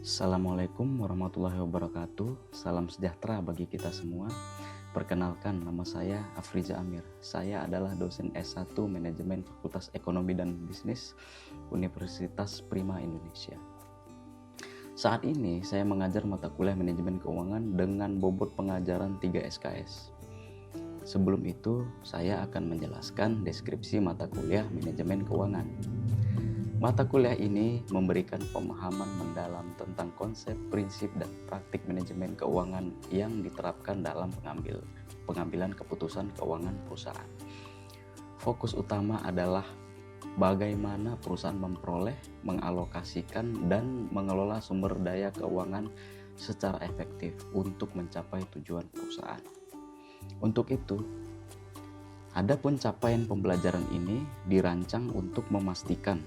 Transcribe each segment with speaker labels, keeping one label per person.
Speaker 1: Assalamualaikum warahmatullahi wabarakatuh. Salam sejahtera bagi kita semua. Perkenalkan, nama saya Afriza Amir. Saya adalah dosen S1 Manajemen Fakultas Ekonomi dan Bisnis Universitas Prima Indonesia. Saat ini saya mengajar mata kuliah Manajemen Keuangan dengan bobot pengajaran 3 SKS. Sebelum itu, saya akan menjelaskan deskripsi mata kuliah Manajemen Keuangan. Mata kuliah ini memberikan pemahaman mendalam tentang konsep, prinsip, dan praktik manajemen keuangan yang diterapkan dalam pengambilan keputusan keuangan perusahaan. Fokus utama adalah bagaimana perusahaan memperoleh, mengalokasikan, dan mengelola sumber daya keuangan secara efektif untuk mencapai tujuan perusahaan. Untuk itu, adapun capaian pembelajaran ini dirancang untuk memastikan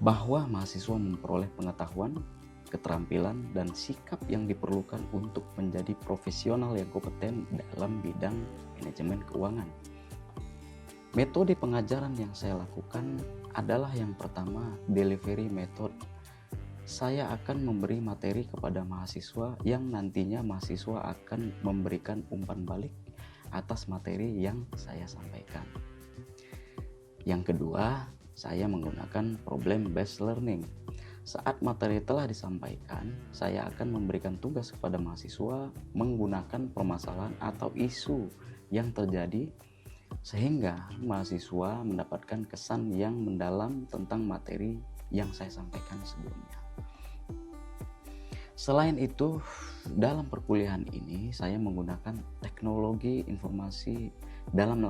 Speaker 1: bahwa mahasiswa memperoleh pengetahuan, keterampilan, dan sikap yang diperlukan untuk menjadi profesional yang kompeten dalam bidang manajemen keuangan. Metode pengajaran yang saya lakukan adalah yang pertama, delivery method. Saya akan memberi materi kepada mahasiswa yang nantinya mahasiswa akan memberikan umpan balik atas materi yang saya sampaikan. Yang kedua, saya menggunakan problem based learning. Saat materi telah disampaikan, saya akan memberikan tugas kepada mahasiswa menggunakan permasalahan atau isu yang terjadi sehingga mahasiswa mendapatkan kesan yang mendalam tentang materi yang saya sampaikan sebelumnya. Selain itu, dalam perkuliahan ini saya menggunakan teknologi informasi dalam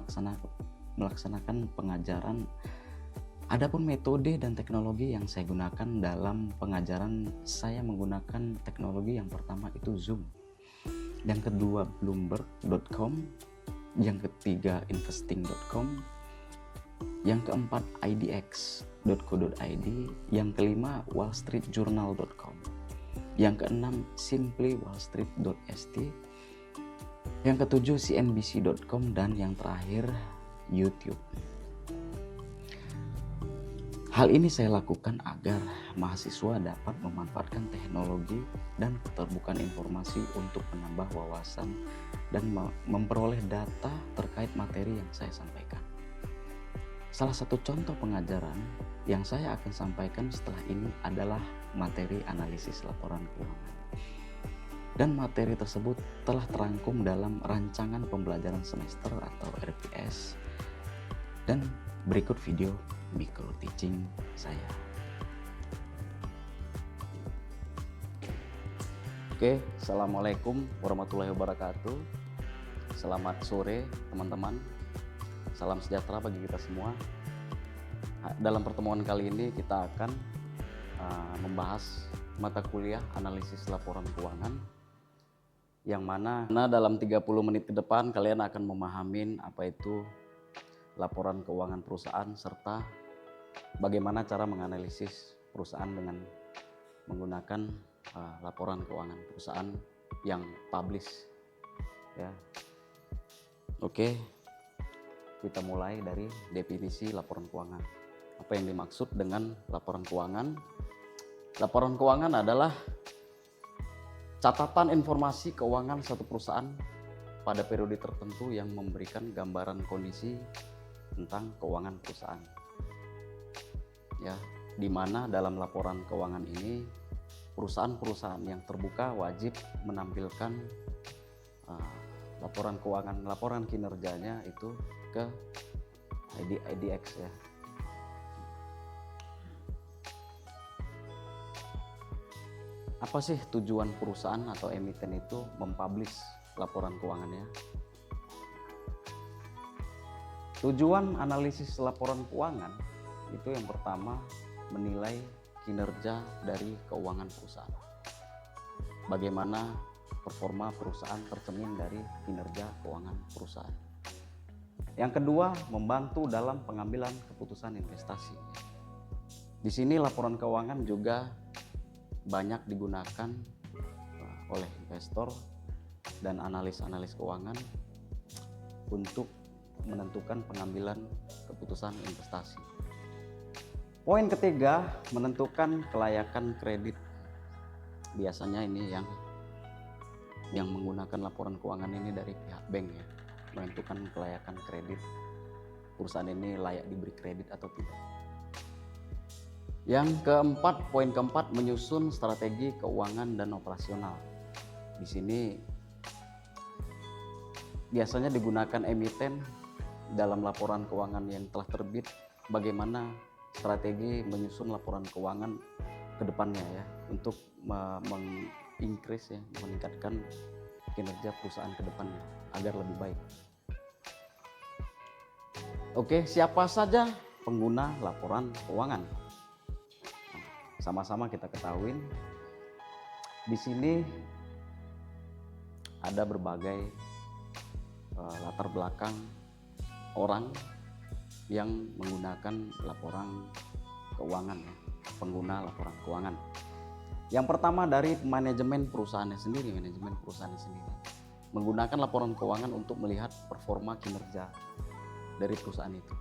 Speaker 1: melaksanakan pengajaran. Adapun metode dan teknologi yang saya gunakan dalam pengajaran, saya menggunakan teknologi yang pertama itu Zoom, yang kedua Bloomberg.com, yang ketiga investing.com, yang keempat idx.co.id, yang kelima wallstreetjournal.com, yang keenam simplywallstreet.st, yang ketujuh cnbc.com, dan yang terakhir YouTube. Hal ini saya lakukan agar mahasiswa dapat memanfaatkan teknologi dan keterbukaan informasi untuk menambah wawasan dan memperoleh data terkait materi yang saya sampaikan. Salah satu contoh pengajaran yang saya akan sampaikan setelah ini adalah materi analisis laporan keuangan. Dan materi tersebut telah terangkum dalam rancangan pembelajaran semester atau RPS. Dan berikut video micro teaching saya. Oke, assalamualaikum warahmatullahi wabarakatuh. Selamat sore teman-teman. Salam sejahtera bagi kita semua. Dalam pertemuan kali ini kita akan membahas mata kuliah analisis laporan keuangan, yang mana dalam 30 menit ke depan kalian akan memahami apa itu laporan keuangan perusahaan serta bagaimana cara menganalisis perusahaan dengan menggunakan laporan keuangan perusahaan yang publish ya. Oke, kita mulai dari definisi laporan keuangan. Apa yang dimaksud dengan laporan keuangan? Laporan keuangan adalah catatan informasi keuangan satu perusahaan pada periode tertentu yang memberikan gambaran kondisi tentang keuangan perusahaan. Ya, di mana dalam laporan keuangan ini perusahaan-perusahaan yang terbuka wajib menampilkan laporan kinerjanya itu ke IDX ya. Apa sih tujuan perusahaan atau emiten itu mempublish laporan keuangannya? Tujuan analisis laporan keuangan itu yang pertama menilai kinerja dari keuangan perusahaan. Bagaimana performa perusahaan tercermin dari kinerja keuangan perusahaan. Yang kedua, membantu dalam pengambilan keputusan investasi. Di sini laporan keuangan juga banyak digunakan oleh investor dan analis-analis keuangan untuk menentukan pengambilan keputusan investasi. Poin ketiga, menentukan kelayakan kredit. biasanya ini yang menggunakan laporan keuangan ini dari pihak bank ya, menentukan kelayakan kredit perusahaan ini layak diberi kredit atau tidak. Yang keempat, poin keempat, menyusun strategi keuangan dan operasional. Di sini biasanya digunakan emiten dalam laporan keuangan yang telah terbit, bagaimana strategi menyusun laporan keuangan ke depannya ya, untuk meningkris ya, meningkatkan kinerja perusahaan ke depannya agar lebih baik. Oke, siapa saja pengguna laporan keuangan? Sama-sama kita ketahui di sini ada berbagai latar belakang orang yang menggunakan laporan keuangan ya, pengguna laporan keuangan. Yang pertama dari manajemen perusahaannya sendiri, menggunakan laporan keuangan untuk melihat performa kinerja dari perusahaan itu.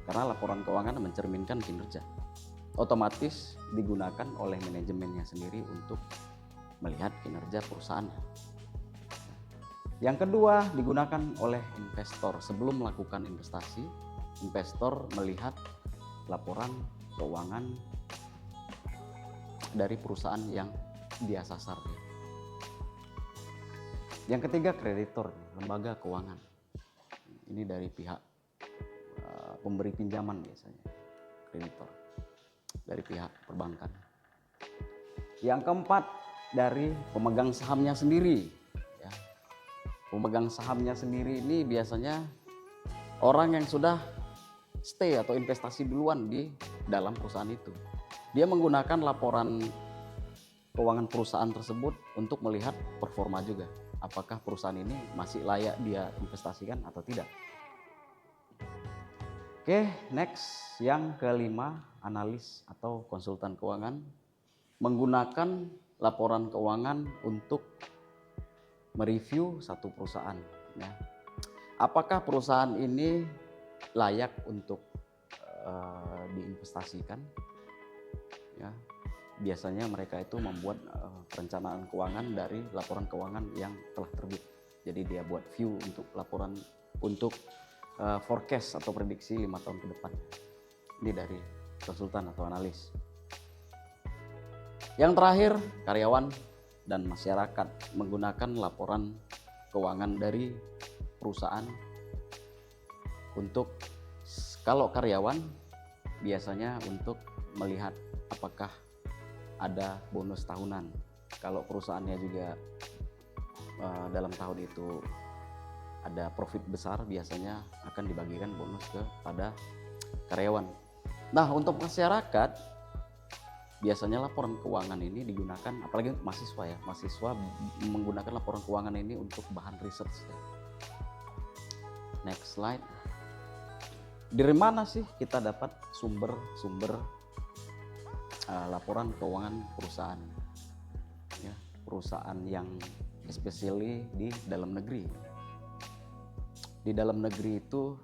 Speaker 1: Karena laporan keuangan mencerminkan kinerja, otomatis digunakan oleh manajemennya sendiri untuk melihat kinerja perusahaan. Yang kedua, digunakan oleh investor sebelum melakukan investasi. Investor melihat laporan keuangan dari perusahaan yang dia sasar. Yang ketiga, kreditor, lembaga keuangan. Ini dari pihak pemberi pinjaman biasanya, kreditor dari pihak perbankan. Yang keempat, dari pemegang sahamnya sendiri ya. Pemegang sahamnya sendiri ini biasanya orang yang sudah stay atau investasi duluan di dalam perusahaan itu. Dia menggunakan laporan keuangan perusahaan tersebut untuk melihat performa juga, apakah perusahaan ini masih layak dia investasikan atau tidak. Oke, next, yang kelima, analis atau konsultan keuangan menggunakan laporan keuangan untuk mereview satu perusahaan ya. Apakah perusahaan ini layak untuk diinvestasikan ya. Biasanya mereka itu membuat perencanaan keuangan dari laporan keuangan yang telah terbit. Jadi dia buat view untuk laporan untuk forecast atau prediksi 5 tahun ke depan. Ini dari konsultan atau analis. Yang terakhir, karyawan dan masyarakat menggunakan laporan keuangan dari perusahaan untuk, kalau karyawan biasanya untuk melihat apakah ada bonus tahunan. Kalau perusahaannya juga dalam tahun itu ada profit besar, biasanya akan dibagikan bonus kepada karyawan. Nah, untuk masyarakat biasanya laporan keuangan ini digunakan, apalagi untuk mahasiswa ya, mahasiswa menggunakan laporan keuangan ini untuk bahan research ya. Next slide. Dari mana sih kita dapat sumber-sumber laporan keuangan perusahaan ya, perusahaan yang especially di dalam negeri. Di dalam negeri itu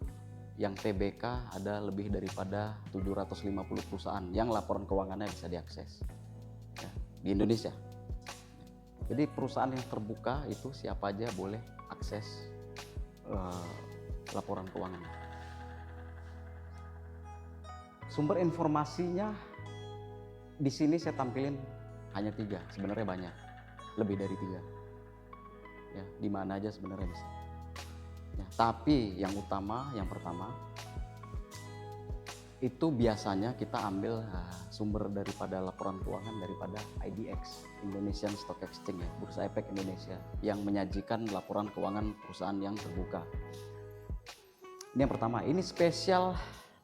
Speaker 1: yang TBK ada lebih daripada 750 perusahaan yang laporan keuangannya bisa diakses ya, di Indonesia. Jadi perusahaan yang terbuka itu siapa aja boleh akses laporan keuangan. Sumber informasinya di sini saya tampilin hanya 3, sebenarnya banyak, lebih dari 3. Ya, di mana aja sebenarnya bisa. Ya, tapi yang utama, yang pertama itu biasanya kita ambil sumber daripada laporan keuangan daripada IDX, Indonesian Stock Exchange ya, Bursa Efek Indonesia, yang menyajikan laporan keuangan perusahaan yang terbuka. Ini yang pertama, ini spesial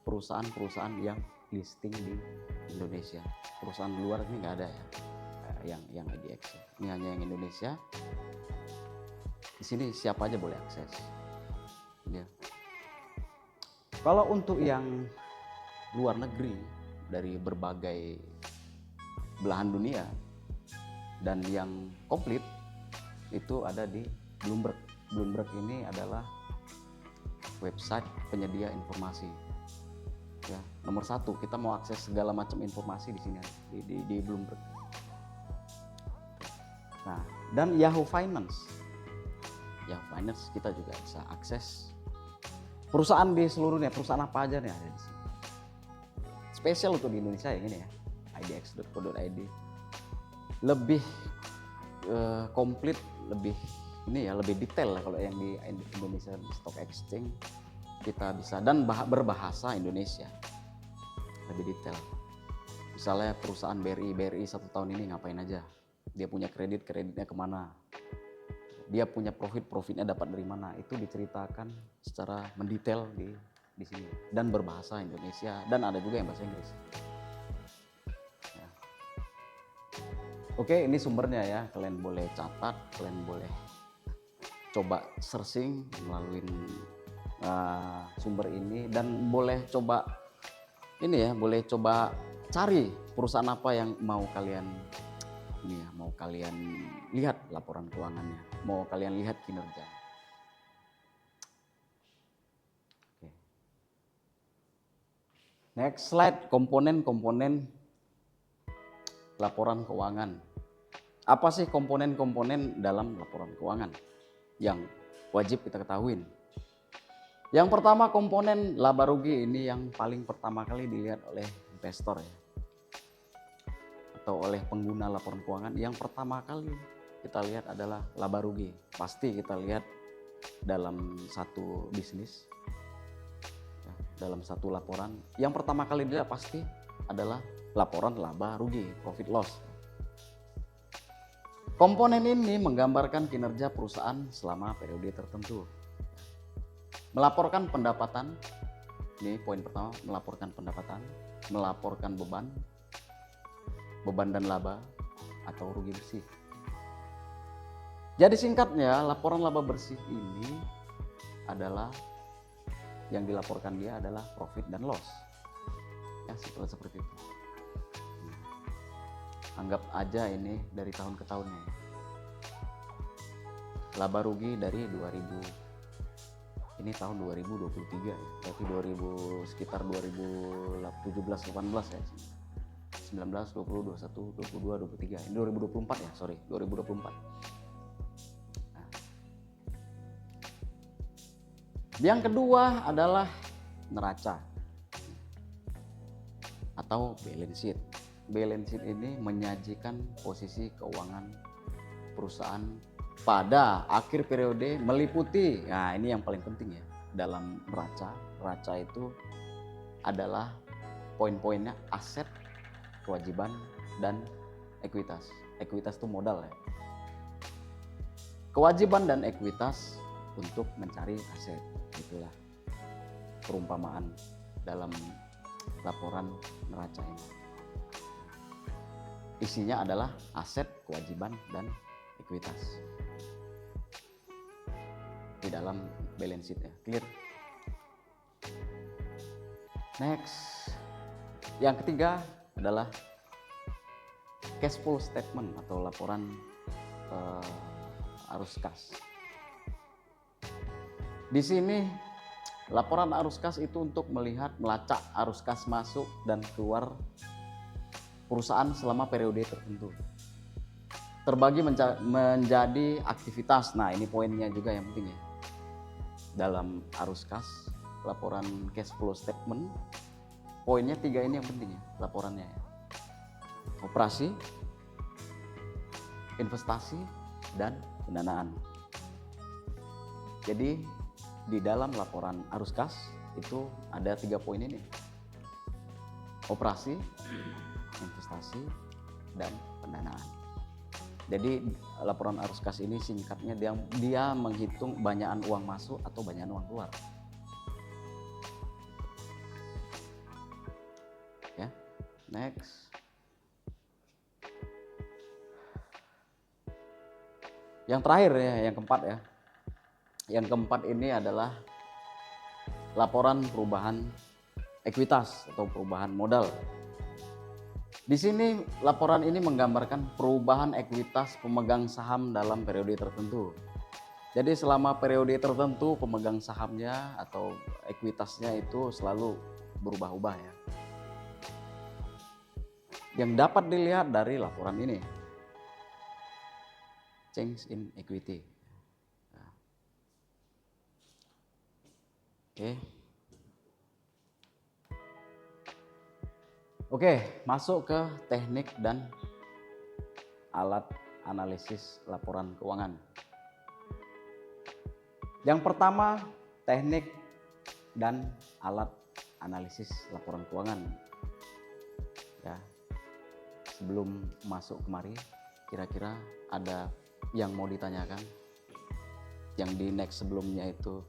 Speaker 1: perusahaan-perusahaan yang listing di Indonesia. Perusahaan luar ini nggak ada ya, yang IDX ya. Ini hanya yang Indonesia. Di sini siapa aja boleh akses. Ya. Kalau untuk yang luar negeri dari berbagai belahan dunia dan yang komplit itu ada di Bloomberg. Bloomberg ini adalah website penyedia informasi. Ya, nomor 1, kita mau akses segala macam informasi di sini di Bloomberg. Nah, dan Yahoo Finance. Yahoo Finance kita juga bisa akses perusahaan di seluruhnya, perusahaan apa aja nih ada di sini. Spesial untuk di Indonesia yang ini ya, idx.co.id. Lebih komplit, lebih ini ya, lebih detail lah kalau yang di Indonesia di Stock Exchange kita bisa, dan berbahasa Indonesia lebih detail. Misalnya perusahaan BRI 1 tahun ini ngapain aja, dia punya kreditnya kemana, dia punya profitnya dapat dari mana, itu diceritakan secara mendetail di sini dan berbahasa Indonesia, dan ada juga yang bahasa Inggris. Ya. Oke, ini sumbernya ya, kalian boleh catat, kalian boleh coba searching melalui sumber ini, dan boleh coba ini ya, boleh coba cari perusahaan apa yang mau kalian ini ya, mau kalian lihat laporan keuangannya, mau kalian lihat kinerja. Oke. Next slide, komponen-komponen laporan keuangan. Apa sih komponen-komponen dalam laporan keuangan yang wajib kita ketahui? Yang pertama, komponen laba rugi, ini yang paling pertama kali dilihat oleh investor ya, atau oleh pengguna laporan keuangan. Yang pertama kali kita lihat adalah laba rugi. Pasti kita lihat dalam satu bisnis ya, dalam satu laporan, yang pertama kali dilihat pasti adalah laporan laba rugi, profit loss. Komponen ini menggambarkan kinerja perusahaan selama periode tertentu. Melaporkan pendapatan, ini poin pertama, melaporkan pendapatan, melaporkan beban dan laba atau rugi bersih. Jadi singkatnya, laporan laba bersih ini adalah yang dilaporkan dia adalah profit dan loss. Ya, seperti itu. Anggap aja ini dari tahun ke tahunnya. Laba rugi dari 2000, ini tahun 2023 ya, berarti sekitar 2017-18 ya, 19, 20, 21, 22, 23, ini 2024 ya, 2024. Nah. Yang kedua adalah neraca atau balance sheet. Balance sheet ini menyajikan posisi keuangan perusahaan pada akhir periode, meliputi, nah ini yang paling penting ya dalam neraca. Neraca itu adalah poin-poinnya aset, kewajiban, dan ekuitas. Ekuitas itu modal ya. Kewajiban dan ekuitas untuk mencari aset, itulah perumpamaan dalam laporan neraca ini. Isinya adalah aset, kewajiban, dan ekuitas di dalam balance sheet ya. Clear? Next, yang ketiga adalah cash flow statement atau laporan arus kas. Di sini laporan arus kas itu untuk melacak arus kas masuk dan keluar perusahaan selama periode tertentu. Terbagi menjadi aktivitas. Nah, ini poinnya juga yang penting ya. Dalam arus kas, laporan cash flow statement, poinnya 3 ini yang penting ya laporannya ya. Operasi, investasi, dan pendanaan. Jadi di dalam laporan arus kas itu ada 3 poin ini: operasi, investasi, dan pendanaan. Jadi laporan arus kas ini singkatnya dia menghitung banyakan uang masuk atau banyakan uang keluar. Ya, next. Yang terakhir ya, yang keempat ya. Yang keempat ini adalah laporan perubahan ekuitas atau perubahan modal. Di sini laporan ini menggambarkan perubahan ekuitas pemegang saham dalam periode tertentu. Jadi selama periode tertentu pemegang sahamnya atau ekuitasnya itu selalu berubah-ubah ya. Yang dapat dilihat dari laporan ini. change in equity. Nah. Oke, masuk ke teknik dan alat analisis laporan keuangan. Yang pertama, teknik dan alat analisis laporan keuangan. Ya. Sebelum masuk kemari, kira-kira ada yang mau ditanyakan? Yang di next sebelumnya itu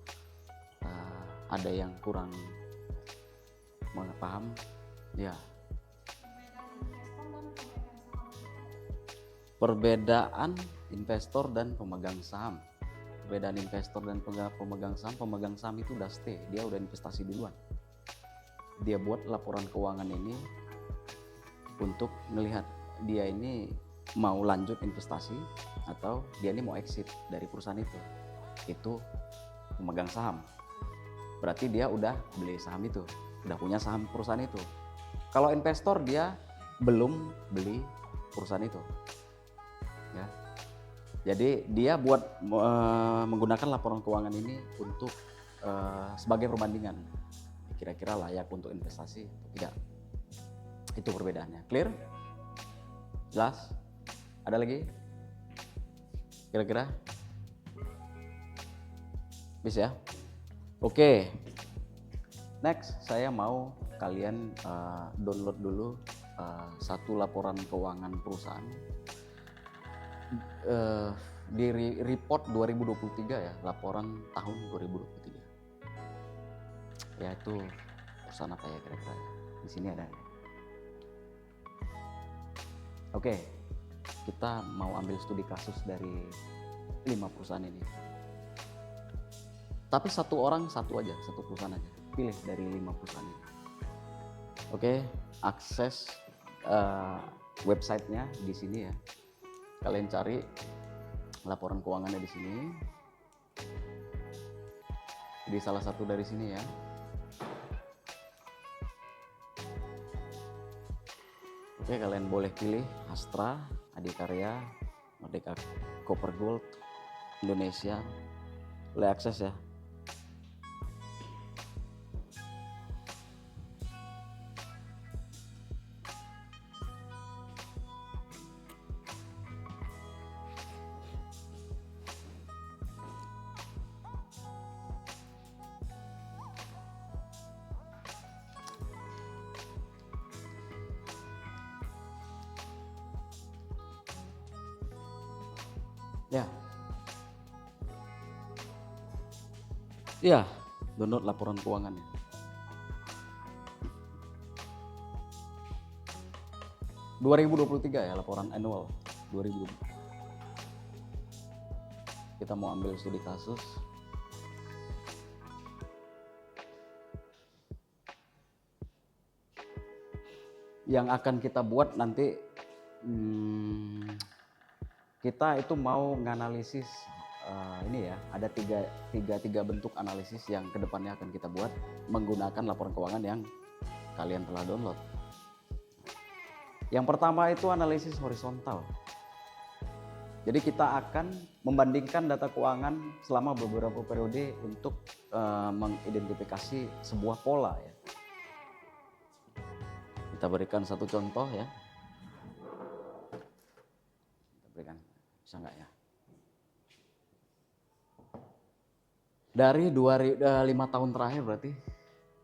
Speaker 1: ada yang kurang paham? Ya. Perbedaan investor dan pemegang saham. Perbedaan investor dan pemegang saham itu udah stay, dia udah investasi duluan. Dia buat laporan keuangan ini untuk melihat dia ini mau lanjut investasi atau dia ini mau exit dari perusahaan itu. Itu pemegang saham. Berarti dia udah beli saham itu, udah punya saham perusahaan itu. Kalau investor dia belum beli perusahaan itu. Ya. Jadi dia buat menggunakan laporan keuangan ini untuk sebagai perbandingan. Kira-kira layak untuk investasi atau tidak. Itu perbedaannya. Clear? Jelas? Ada lagi? Kira-kira? Bisa ya? Oke. Next, saya mau kalian download dulu satu laporan keuangan perusahaan di report 2023 ya, laporan tahun 2023. Ya itu perusahaan apa ya kira-kira? Di sini ada. Oke, kita mau ambil studi kasus dari 5 perusahaan ini. Tapi satu orang satu aja, satu perusahaan aja. Pilih dari 5 perusahaan ini. Oke, akses websitenya di sini ya. Kalian cari laporan keuangannya di sini. Di salah satu dari sini ya. Oke, kalian boleh pilih Astra, Adikarya, Merdeka Copper Gold, Indonesia. Boleh akses ya. Ya. Iya, download laporan keuangannya. ...2023 ya, laporan annual 2023. Kita mau ambil studi kasus. Yang akan kita buat nanti kita itu mau nganalisis ini ya, ada tiga bentuk analisis yang kedepannya akan kita buat menggunakan laporan keuangan yang kalian telah download. Yang pertama itu analisis horizontal. Jadi kita akan membandingkan data keuangan selama beberapa periode untuk mengidentifikasi sebuah pola ya. Kita berikan satu contoh ya. Kita berikan, bisa nggak ya? Dari 5 tahun terakhir berarti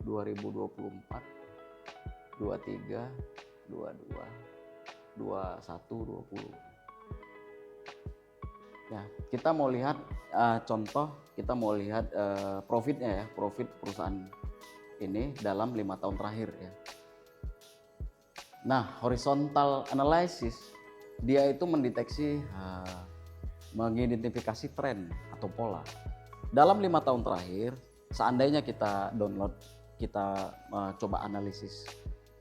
Speaker 1: 2024, 23, 22, 21, 20. Ya, kita mau lihat contoh, kita mau lihat profitnya ya, profit perusahaan ini dalam 5 tahun terakhir ya. Nah, horizontal analysis dia itu mendeteksi, mengidentifikasi tren atau pola. Dalam 5 tahun terakhir, seandainya kita download, kita coba analisis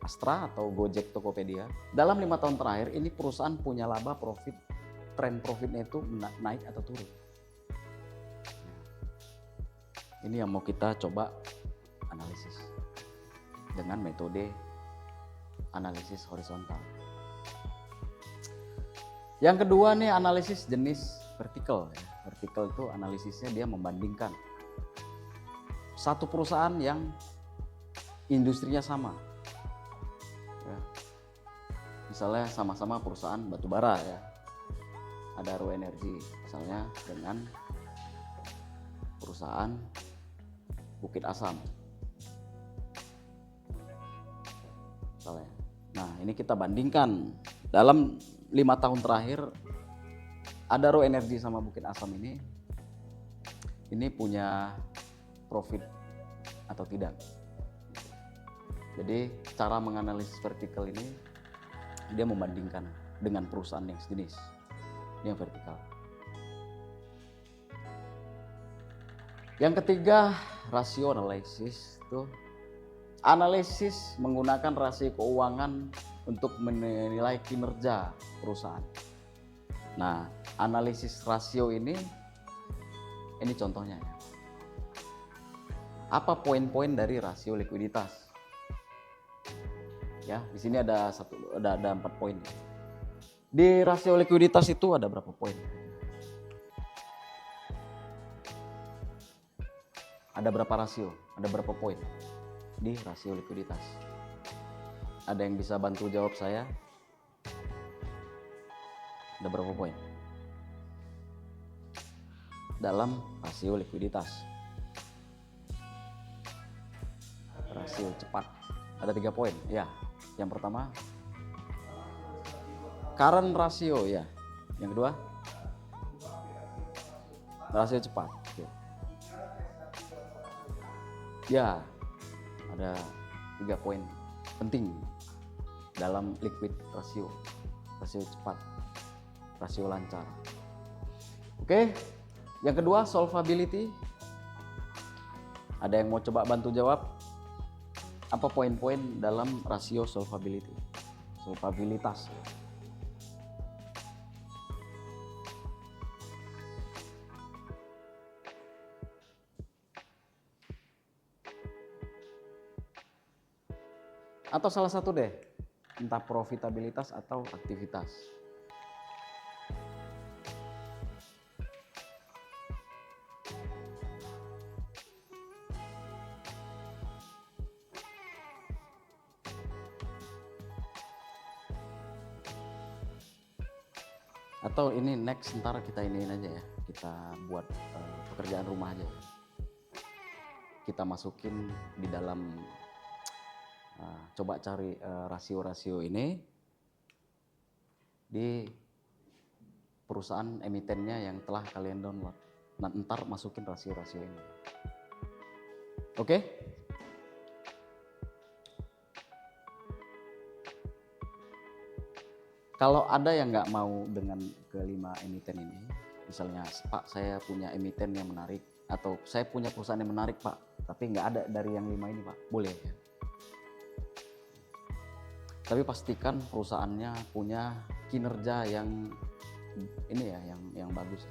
Speaker 1: Astra atau Gojek, Tokopedia. Dalam 5 tahun terakhir ini perusahaan punya laba, profit, tren profitnya itu naik atau turun. Ini yang mau kita coba analisis dengan metode analisis horizontal. Yang kedua nih, analisis jenis vertikal ya. Vertikal itu analisisnya dia membandingkan satu perusahaan yang industrinya sama ya. Misalnya sama-sama perusahaan batubara ya, ada Aro Energi misalnya dengan perusahaan Bukit Asam misalnya. Nah ini kita bandingkan dalam 5 tahun terakhir Adaro Energi sama Bukit Asam ini punya profit atau tidak. Jadi cara menganalisis vertikal ini dia membandingkan dengan perusahaan yang sejenis, ini yang vertikal. Yang ketiga, rasio analisis itu analisis menggunakan rasio keuangan untuk menilai kinerja perusahaan. Nah, analisis rasio ini contohnya ya. Apa poin-poin dari rasio likuiditas? Ya, di sini ada 4 poin. Di rasio likuiditas itu ada berapa poin? Ada berapa rasio? Ada berapa poin di rasio likuiditas? Ada yang bisa bantu jawab saya? Ada berapa poin dalam rasio likuiditas? Rasio cepat ada 3 poin ya. Yang pertama current ratio ya. Yang kedua rasio cepat. Oke. Ya, ada 3 poin penting dalam liquid rasio. Rasio cepat, rasio lancar. Oke, yang kedua solvability. Ada yang mau coba bantu jawab? Apa poin-poin dalam rasio solvability? Solvabilitas. Atau salah satu deh, entah profitabilitas atau aktivitas. Atau ini next, ntar kita iniin aja ya, kita buat pekerjaan rumah aja ya. Kita masukin di dalam, coba cari rasio-rasio ini di perusahaan emitennya yang telah kalian download. Nah, ntar masukin rasio-rasio ini. Oke? Kalau ada yang nggak mau dengan kelima emiten ini, misalnya Pak saya punya emiten yang menarik, atau saya punya perusahaan yang menarik Pak, tapi nggak ada dari yang 5 ini Pak, boleh ya. Tapi pastikan perusahaannya punya kinerja yang ini ya, yang bagus.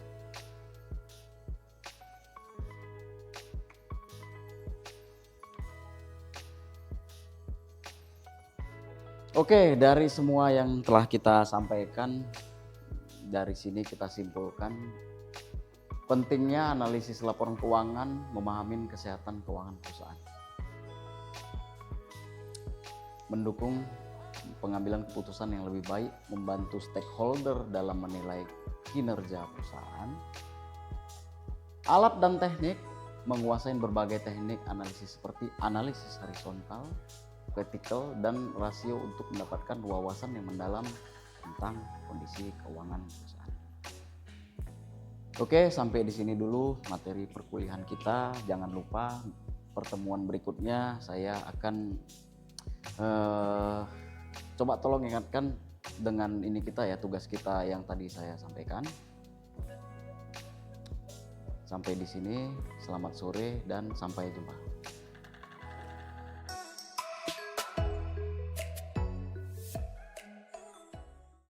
Speaker 1: Oke, dari semua yang telah kita sampaikan, dari sini kita simpulkan pentingnya analisis laporan keuangan, memahami kesehatan keuangan perusahaan. Mendukung pengambilan keputusan yang lebih baik, membantu stakeholder dalam menilai kinerja perusahaan. Alat dan teknik, menguasai berbagai teknik analisis seperti analisis horizontal, vertikal, dan rasio untuk mendapatkan wawasan yang mendalam tentang kondisi keuangan perusahaan. Oke, sampai di sini dulu materi perkuliahan kita. Jangan lupa pertemuan berikutnya saya akan coba tolong ingatkan dengan ini kita ya, tugas kita yang tadi saya sampaikan. Sampai di sini, selamat sore dan sampai jumpa.